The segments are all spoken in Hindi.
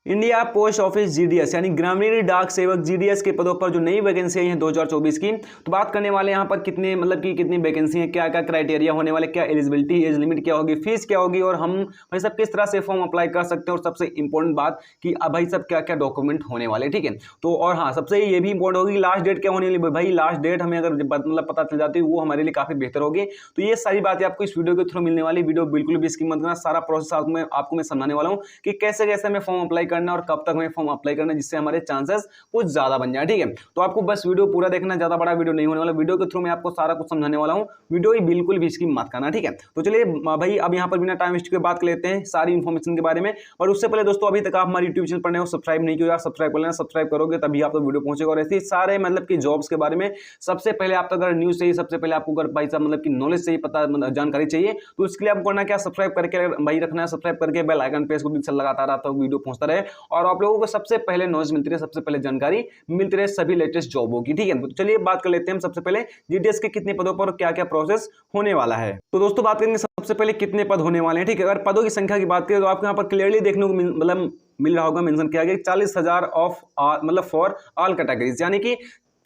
इंडिया पोस्ट ऑफिस जीडीएस यानी ग्रामीण डाक सेवक जीडीएस के पदों पर जो नई वैकेंसी आई है 2024 की, तो बात करने वाले यहाँ पर कितने मतलब कि कितनी वैकेंसी है, क्या क्या क्राइटेरिया होने वाले, क्या एलिजिबिलिटी एज लिमिट क्या होगी, फीस क्या होगी, और हम भाई सब किस तरह से फॉर्म अप्लाई कर सकते हैं, और सबसे इंपॉर्टेंट बात कि अब भाई सब क्या क्या डॉक्यूमेंट होने वाले, ठीक है। तो और हाँ, सबसे ये भी इंपॉर्टेंट होगी लास्ट डेट क्या होने वाली, भाई लास्ट डेट हमें अगर मतलब पता चल जाती है वो हमारे लिए काफी बेहतर होगी। तो ये सारी बातें आपको इस वीडियो के थ्रू मिलने वाली, वीडियो बिल्कुल भी स्किप मत करना, सारा प्रोसेस आपको मैं समझाने वाला हूँ कि कैसे कैसे हमें फॉर्म अप्लाई करना और कब तक हमें फॉर्म अप्लाई करना, जिससे हमारे चांसेस कुछ ज्यादा बन जाए, ठीक है। तो आपको बस वीडियो पूरा देखना, ज्यादा बड़ा वीडियो नहीं होने वाला, वीडियो के थ्रू मैं आपको सारा कुछ समझाने वाला हूं, वीडियो ही बिल्कुल भी स्किप मत करना, ठीक है। तो चलिए भाई अब यहां पर बिना टाइम वेस्ट के बात कर लेते हैं सारी इन्फॉर्मेशन के बारे में। और उससे पहले दोस्तों, अभी तक आप हमारे यूट्यूब चैनल पर नए हो, सब्सक्राइब नहीं किया, सब्सक्राइब कर लेना, सब्सक्राइब करोगे तभी आपको वीडियो पहुंचेगा। और ऐसे सारे मतलब कि जॉब्स के बारे में सबसे पहले आप अगर न्यूज चाहिए, सबसे पहले आपको अगर भाई साहब मतलब कि नॉलेज चाहिए, पता जानकारी चाहिए, तो इसके लिए आपको करना क्या, सब्सक्राइब करके भाई रखना है, सब्सक्राइब करके बेल आइकन पे इसको लगातार आता वीडियो पहुंचता रहे, और आप लोगों को सबसे पहले नॉलेज मिलती रहे, सबसे पहले जानकारी मिलती रहे सभी लेटेस्ट जॉबों की, ठीक है। तो चलिए बात कर लेते हैं हम सबसे पहले जीडीएस के कितने पदों पर क्या क्या प्रोसेस होने वाला है। तो दोस्तों बात करेंगे सबसे पहले कितने पद होने वाले हैं, ठीक है। अगर पदों की संख्या की बात करें तो आपको यहाँ पर क्लियरली देखने को मतलब मिल रहा होगा, मेंशन किया गया 40,000 ऑफ मतलब फॉर ऑल कैटेगरीज, यानी कि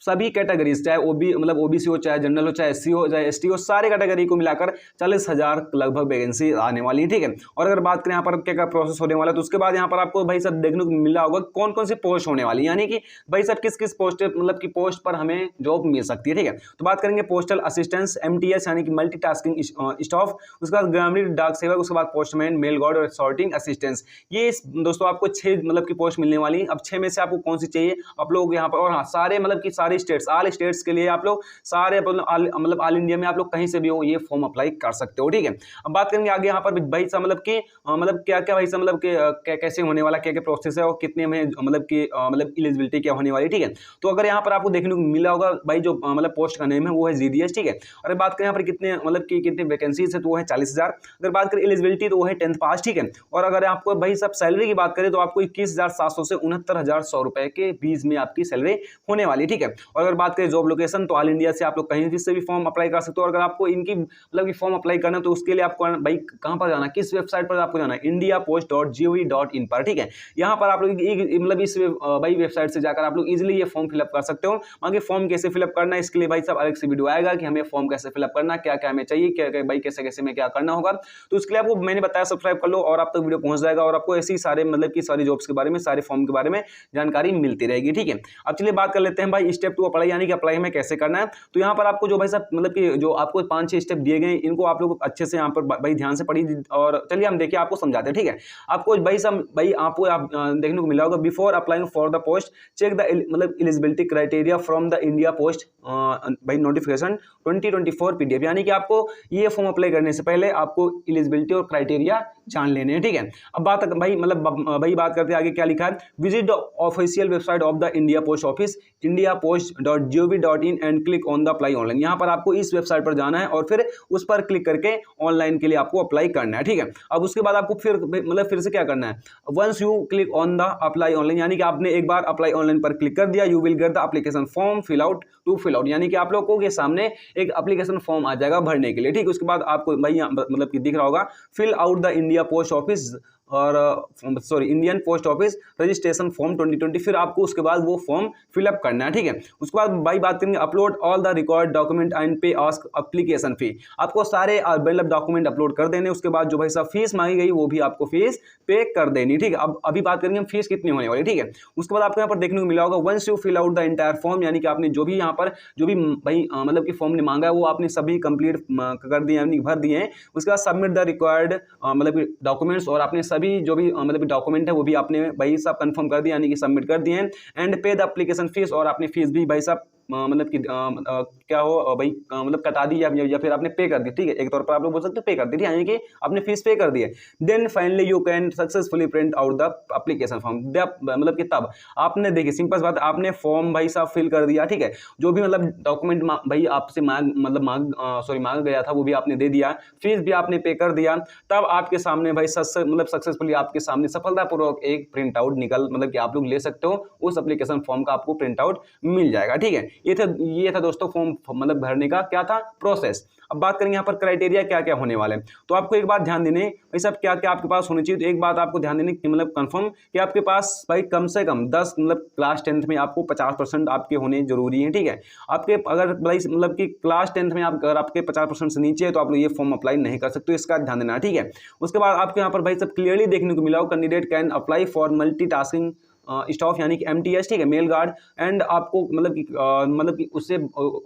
सभी कैटेगरीज, चाहे ओबी मतलब ओबीसी हो, चाहे जनरल हो, चाहे एससी हो, चाहे एसटी हो, सारे कैटेगरी को मिलाकर 40,000 लगभग वैकेंसी आने वाली है, ठीक है। और अगर बात करें यहाँ पर क्या क्या प्रोसेस होने वाला है, तो उसके बाद यहाँ पर आपको भाई सब देखने को मिला होगा कौन कौन सी पोस्ट होने वाली है, यानी कि भाई सब किस किस पोस्ट मतलब की पोस्ट पर हमें जॉब मिल सकती है, ठीक है। तो बात करेंगे पोस्टल असिस्टेंस MTS यानी कि मल्टीटास्किंग स्टाफ, उसके बाद ग्रामीण डाक सेवक, उसके बाद पोस्टमैन, मेल गार्ड और सॉर्टिंग असिस्टेंस। ये दोस्तों आपको 6 मतलब की पोस्ट मिलने वाली है। अब 6 में से आपको कौन सी चाहिए आप लोग यहाँ पर, और हाँ सारे मतलब की सारी स्टेट्स, ऑल स्टेट्स के लिए आप लोग सारे मतलब ऑल इंडिया में आप लोग कहीं से भी हो ये फॉर्म अप्लाई कर सकते हो, ठीक है। अब बात करेंगे आगे यहाँ पर भाई साहब मतलब कि मतलब क्या क्या भाई साहब मतलब कि कैसे होने वाला, क्या क्या प्रोसेस है, और कितने में मतलब कि मतलब एलिजिबिलिटी क्या होने वाली, ठीक है। तो अगर यहाँ पर आपको देखने को मिला होगा भाई जो मतलब पोस्ट का नेम है वो है जीडीएस, ठीक है। और बात करें यहाँ पर कितने मतलब कि कितने वैकेंसीज है तो वो है 40,000। अगर बात करें एलिजिबिलिटी तो वो है 10th पास, ठीक है। और अगर आपको भाई सब सैलरी की बात करें तो आपको 21,700 से 69,100 रुपए के बीच में आपकी सैलरी होने वाली, ठीक है। और अगर बात करें जॉब लोकेशन तो ऑल इंडिया से आप लोग कहीं भी से भी फॉर्म अप्लाई कर सकते हो। अगर आपको इनकी मतलब फॉर्म अप्लाई करना है तो उसके लिए आपको भाई कहां पर जाना है, किस वेबसाइट पर आपको जाना है, indiapost.gov.in पर, ठीक है। यहां पर आप लोग मतलब इस भाई वेबसाइट से जाकर आप लोग इजीली ये फॉर्म फिलअप कर सकते हो। बाकी फॉर्म कैसे फिलअप करना है इसके लिए भाई साहब अलग से वीडियो आएगा कि हमें फॉर्म कैसे फिलअप करना, क्या क्या हमें चाहिए, क्या भाई कैसे कैसे में क्या करना होगा। तो उसके लिए आपको मैंने बताया सब्सक्राइब कर लो और आप तक वीडियो पहुंच जाएगा, और आपको ऐसी सारे मतलब की सारी जॉब्स के बारे में, सारे फॉर्म के बारे में जानकारी मिलती रहेगी, ठीक है। अब चलिए बात कर लेते हैं भाई स्टेप 2 अप्लाई, यानी कि अप्लाई हमें कैसे करना है। तो यहाँ पर आपको जो भाई साहब मतलब कि जो आपको 5-6 स्टेप दिए गए इनको आप लोग अच्छे से यहाँ पर भाई ध्यान से पढ़िए, और चलिए हम देखिए आपको समझाते हैं, ठीक है। आपको भाई साहब भाई आपको आप देखने को मिला होगा before applying for the post check the मतलब eligibility criteria from the India post भाई नोटिफिकेशन 2024 PDF, यानी कि आपको ये फॉर्म अप्लाई करने से पहले आपको एलिजिबिलिटी और क्राइटेरिया जान लेने हैं, ठीक है। अब बात भाई मतलब भाई बात करते हैं आगे क्या लिखा है, visit the official website of the India post office indiapost.gov.in and click on the apply online. यहाँ पर आपको इस वेबसाइट पर जाना है और फिर उस पर क्लिक करके ऑनलाइन के लिए आपको अप्लाई करना है, ठीक है। अब उसके बाद आपको फिर मतलब फिर से क्या करना है, once you click on the apply online, यानी कि आपने एक बार अप्लाई ऑनलाइन पर क्लिक कर दिया, you will get the application form fill out, यानी कि आप लोगों के सामने एक एप्लीकेशन फॉर्म आ जाएगा भरने के लिए, ठीक। उसके बाद आपको भाई मतलब कि दिख रहा होगा fill out the India post office और sorry Indian post office registration form 2020, फिर आपको उसके बाद वो फॉर्म फिलअप करना है, ठीक है। उसके बाद भाई बात करेंगे upload all the required document and पे आस्क एप्लीकेशन फी, आपको सारे मतलब डॉक्यूमेंट अपलोड कर देने। उसके बाद जो भाई साहब फीस मांगी गई वो भी आपको फीस पे कर देनी, ठीक है। अब अभी बात करेंगे हम फीस कितनी होने वाली, ठीक है। उसके बाद आपको यहाँ पर देखने को मिला होगा once you fill out the entire form, यानी कि आपने जो भी यहाँ पर जो भी भाई मतलब कि फॉर्म ने मांगा है वो आपने सभी कंप्लीट कर दिए यानी भर दिए हैं। उसके बाद सबमिट द रिक्वायर्ड मतलब डॉक्यूमेंट्स, और आपने सभी जो भी मतलब डॉक्यूमेंट है वो भी आपने भाई साहब कंफर्म कर दिया यानी कि सबमिट कर दिए हैं। एंड पे द एप्लीकेशन फीस, और आपने फीस भी भाई साहब मतलब कि क्या हो भाई मतलब कटा दी या फिर आपने पे कर दी, ठीक है। एक तौर पर आप लोग बोल सकते हो पे कर दी, यानी कि आपने फीस पे कर दी है। Then finally you can successfully print out the application form, मतलब कि तब आपने देखिए सिंपल बात, आपने फॉर्म भाई साहब फिल कर दिया, ठीक है। जो भी मतलब डॉक्यूमेंट भाई आपसे मांग गया था वो भी आपने दे दिया, फीस भी आपने पे कर दिया, तब आपके सामने भाई मतलब सक्सेसफुली आपके सामने सफलतापूर्वक एक प्रिंट आउट निकल मतलब कि आप लोग ले सकते हो, उस एप्लीकेशन फॉर्म का आपको प्रिंट आउट मिल जाएगा, ठीक है। ये था दोस्तों फॉर्म मतलब भरने का क्या था प्रोसेस। अब बात करेंगे यहाँ पर क्राइटेरिया क्या क्या होने वाले हैं। तो आपको एक बात ध्यान देने भाई साहब क्या क्या आपके पास होनी चाहिए। तो एक बात आपको ध्यान देने की मतलब कंफर्म कि आपके पास भाई कम से कम 10 मतलब क्लास 10th में आपको 50% आपके होने जरूरी है, ठीक है। आपके अगर भाई मतलब कि क्लास 10th में आप अगर आपके 50% से नीचे है तो आप लोग ये फॉर्म अप्लाई नहीं कर सकते, इसका ध्यान देना, ठीक है। उसके बाद आपको यहाँ पर भाई सब क्लियरली देखने को मिला हो candidate can apply for multitasking staff यानी कि MTS, ठीक है, मेल गार्ड। एंड आपको मतलब कि उससे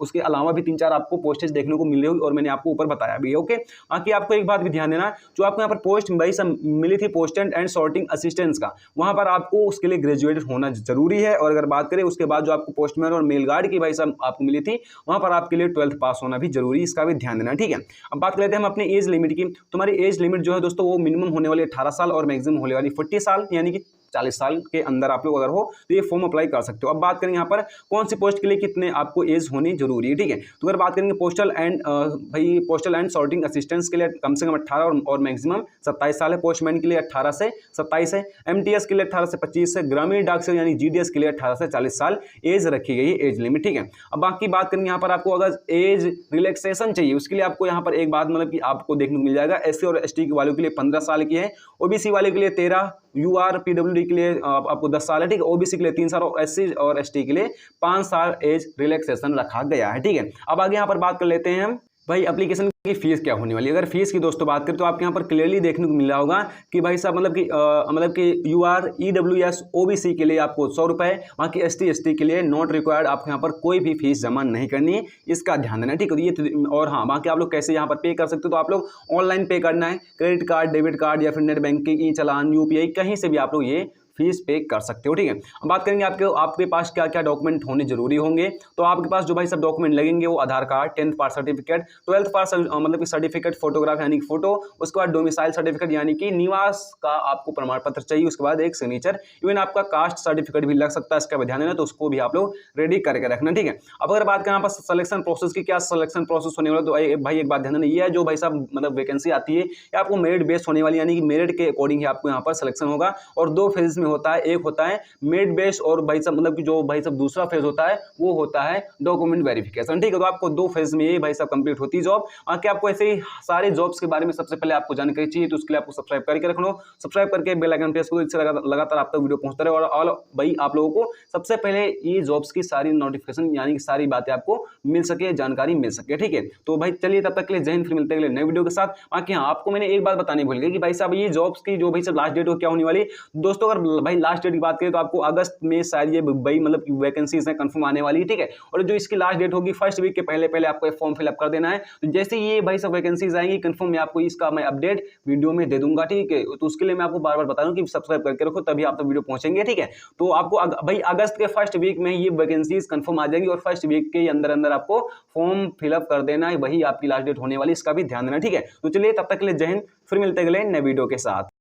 उसके अलावा भी 3-4 आपको पोस्टेज देखने को मिली होगी और मैंने आपको ऊपर बताया भी है, ओके। बाकी आपको एक बात भी ध्यान देना, जो आपको यहाँ पर पोस्ट भाई सब मिली थी पोस्टेंट एंड सॉर्टिंग असिस्टेंट्स का, वहाँ पर आपको उसके लिए ग्रेजुएट होना जरूरी है। और अगर बात करें उसके बाद जो आपको पोस्टमैन और मेल गार्ड की भाई सब आपको मिली थी, वहाँ पर आपके लिए 12th पास होना भी जरूरी, इसका भी ध्यान देना, ठीक है। अब बात कर लेते हैं हम अपनी एज लिमिट की। तुम्हारी एज लिमिट जो है दोस्तों वो मिनिमम होने वाली 18 साल और मैक्सिमम होने वाली 40 साल, यानी कि 40 साल के अंदर आप लोग अगर हो तो ये फॉर्म अप्लाई कर सकते हो। अब बात करेंगे यहाँ पर कौन सी पोस्ट के लिए कितने आपको एज होनी जरूरी है, ठीक है। तो अगर बात करेंगे पोस्टल एंड सॉर्टिंग असिस्टेंट्स के लिए कम से कम 18 और मैक्सिमम 27 साल है। पोस्टमैन के लिए 18 से 27 है। MTS के लिए 18 से 25 है। ग्रामीण डाक सेवक यानी GDS के लिए 18 से 40 साल एज रखी गई है, एज लिमिट, ठीक है। अब बाकी बात करेंगे यहाँ पर आपको अगर एज रिलैक्सेशन चाहिए उसके लिए आपको यहाँ पर एक बात मतलब कि आपको देखने को मिल जाएगा, SC और ST वालों के लिए 15 साल की है, OBC वाले के लिए 13, UR PWD के लिए आपको 10 साल है, ठीक है। OBC के लिए 3 साल और SC और ST के लिए 5 साल एज रिलैक्सेशन रखा गया है, ठीक है। अब आगे यहाँ पर बात कर लेते हैं हम भाई एप्लीकेशन की फीस क्या होने वाली है। अगर फीस की दोस्तों बात करें तो आपके यहाँ पर क्लियरली देखने को मिला होगा कि भाई साहब मतलब कि UR EWS OBC के लिए आपको 100 रुपये, बाकी ST ST के लिए नॉट रिक्वायर्ड, आपको यहाँ पर कोई भी फीस जमा नहीं करनी है, इसका ध्यान देना, ठीक है। ये और हाँ बाकी आप लोग कैसे यहाँ पर पे कर सकते हो, तो आप लोग ऑनलाइन पे करना है, क्रेडिट कार्ड, डेबिट कार्ड या फिर नेट बैंकिंग, ई चालान, UPI कहीं से भी आप लोग ये फीस पे कर सकते हो, ठीक है। अब बात करेंगे आपके पास क्या क्या डॉक्यूमेंट होने जरूरी होंगे। तो आपके पास जो भाई सब डॉक्यूमेंट लगेंगे वो आधार कार्ड, 10th पास सर्टिफिकेट, 12th पास मतलब कि सर्टिफिकेट, फोटोग्राफ यानी कि फोटो, उसके बाद डोमिसाइल सर्टिफिकेट यानी कि निवास का आपको प्रमाण पत्र चाहिए, उसके बाद एक सिग्नेचर, इवन आपका कास्ट सर्टिफिकेट भी लग सकता है, इसका ध्यान देना, तो उसको भी आप लोग रेडी करके रखना, ठीक है। अब अगर बात करें यहाँ पर सिलेक्शन प्रोसेस की, क्या सिलेक्शन प्रोसेस होने वाला, तो भाई एक बात ध्यान देना, ये है जो भाई साहब मतलब वैकेंसी आती है ये आपको मेरिट बेस्ड होने वाली, यानी कि मेरिट के अकॉर्डिंग ही आपको यहाँ पर सिलेक्शन होगा। और 2 फेज में होता है, एक होता है मेरिट बेस्ड और भाई साहब मतलब कि जो भाई साहब दूसरा फेज होता है वो होता है डॉक्यूमेंट वेरिफिकेशन, ठीक है। तो आपको 2 फेज में ये भाई साहब कंप्लीट होती है जॉब। आके आपको ऐसे ही सारे जॉब्स के बारे में सबसे पहले आपको जानकारी चाहिए, तो उसके लिए आपको सब्सक्राइब करके रख लो, सब्सक्राइब करके बेल आइकन प्रेस करो, इससे लगातार आप तक वीडियो पहुंचता रहे और भाई आप लोगों को सबसे पहले ये जॉब्स की सारी नोटिफिकेशन यानी कि सारी बातें आपको मिल सके, जानकारी मिल सके, ठीक है। तो भाई चलिए तब तक के लिए जय हिंद, फिर मिलते हैं नए वीडियो के साथ। बाकी हाँ आपको मैंने एक बात बतानी भूल गई कि भाई साहब ये जॉब्स की जो भाई साहब लास्ट डेट हो क्या होने वाली दोस्तों। अगर भाई लास्ट डेट की बात करें तो आपको अगस्त में शायद ये भाई मतलब वैकेंसीज हैं कंफर्म आने वाली है, ठीक है। और जो इसकी लास्ट डेट होगी फर्स्ट वीक के पहले आपको ये फॉर्म फिलअप कर देना है। तो जैसे ये भाई सब वैकेंसीज आएंगी कंफर्म मैं आपको इसका मैं अपडेट वीडियो में दे दूंगा, ठीक है। तो उसके लिए मैं आपको बार बार बता दूं कि सब्सक्राइब करके रखो, तभी आप तक वीडियो पहुंचेंगे, ठीक है। तो आपको भाई अगस्त के फर्स्ट वीक में ये वैकेंसीज कंफर्म आ जाएंगी और फर्स्ट वीक के अंदर आपको फॉर्म फिलअप कर देना है, वही आपकी लास्ट डेट होने वाली, इसका भी ध्यान देना, ठीक है। तो चलिए तब तक के लिए जय हिंद, फिर मिलते हैं अगले नए वीडियो के साथ।